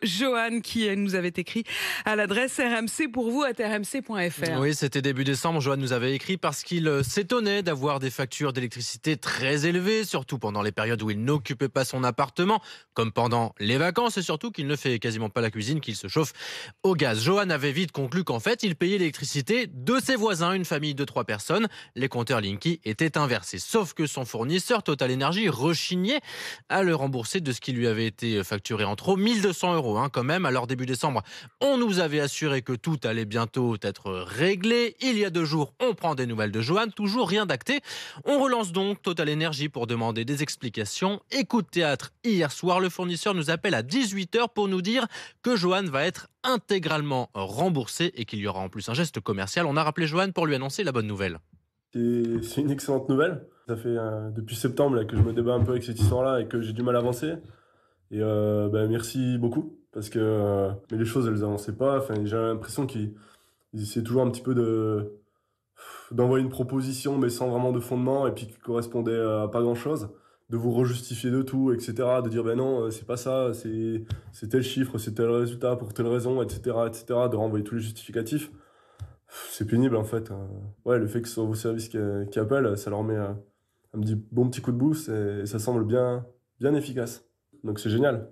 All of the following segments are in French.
Johan qui nous avait écrit à l'adresse rmcpourvous@rmc.fr. Oui, c'était début décembre. Johan nous avait écrit parce qu'il s'étonnait d'avoir des factures d'électricité très élevées, surtout pendant les périodes où il n'occupait pas son appartement, comme pendant les vacances, et surtout qu'il ne fait quasiment pas la cuisine, qu'il se chauffe au gaz. Johan avait vite conclu qu'en fait, il payait l'électricité de ses voisins, une famille de 3 personnes. Les compteurs Linky étaient inversés. Sauf que son fournisseur, Total Energy, rechignait à le rembourser de ce qui lui avait été facturé en trop, 1200 € quand même. Alors début décembre, on nous avait assuré que tout allait bientôt être réglé. Il y a 2 jours, on prend des nouvelles de Johan, toujours rien d'acté. On relance donc Total Energy pour demander des explications. Écoute théâtre, hier soir, le fournisseur nous appelle à 18h pour nous dire que Johan va être intégralement remboursé et qu'il y aura en plus un geste commercial. On a rappelé Johan pour lui annoncer la bonne nouvelle. C'est une excellente nouvelle. Ça fait depuis septembre là, que je me débat un peu avec cette histoire-là et que j'ai du mal à avancer. Et merci beaucoup parce que mais les choses elles avançaient pas. Enfin, j'ai l'impression qu'ils essaient toujours un petit peu d'envoyer une proposition mais sans vraiment de fondement et puis qui correspondait à pas grand-chose. De vous rejustifier de tout, etc. De dire ben non, c'est pas ça, c'est tel chiffre, c'est tel résultat pour telle raison, etc., etc. De renvoyer tous les justificatifs. C'est pénible en fait. Ouais, le fait que ce soit vos services qui appellent, ça leur met un bon petit coup de boost et ça semble bien efficace. Donc c'est génial.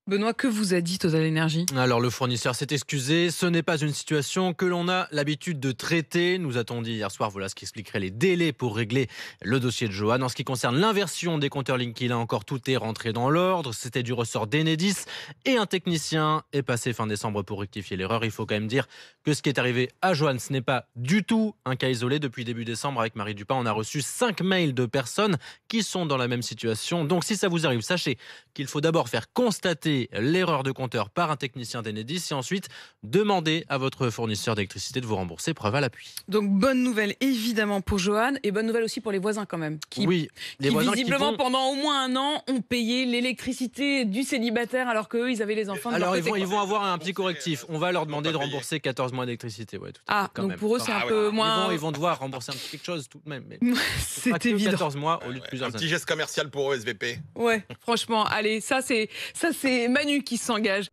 Benoît, que vous a dit Total Energy ? Alors le fournisseur s'est excusé, ce n'est pas une situation que l'on a l'habitude de traiter. Nous a-t-on dit hier soir, voilà ce qui expliquerait les délais pour régler le dossier de Johan. En ce qui concerne l'inversion des compteurs Linky, là encore tout est rentré dans l'ordre. C'était du ressort d'Enedis et un technicien est passé fin décembre pour rectifier l'erreur. Il faut quand même dire que ce qui est arrivé à Johan, ce n'est pas du tout un cas isolé. Depuis début décembre, avec Marie Dupin, on a reçu 5 mails de personnes qui sont dans la même situation. Donc si ça vous arrive, sachez qu'il faut d'abord faire constater l'erreur de compteur par un technicien d'Enedis et ensuite demander à votre fournisseur d'électricité de vous rembourser, preuve à l'appui. Donc bonne nouvelle évidemment pour Johan et bonne nouvelle aussi pour les voisins quand même. Oui, les qui voisins visiblement pendant au moins un an ont payé l'électricité du célibataire alors qu'eux ils avaient les enfants de Alors leur côté, ils vont avoir un petit correctif. On va leur demander de rembourser 14 mois d'électricité. Ouais, tout à fait, quand donc même. pour eux c'est un peu moins... Ils vont devoir rembourser un petit quelque chose tout de même. Mais c'est évident. 14 mois au lieu de plusieurs Un petit années. geste commercial pour eux, SVP. Ouais, franchement, allez, ça c'est Manu qui s'engage.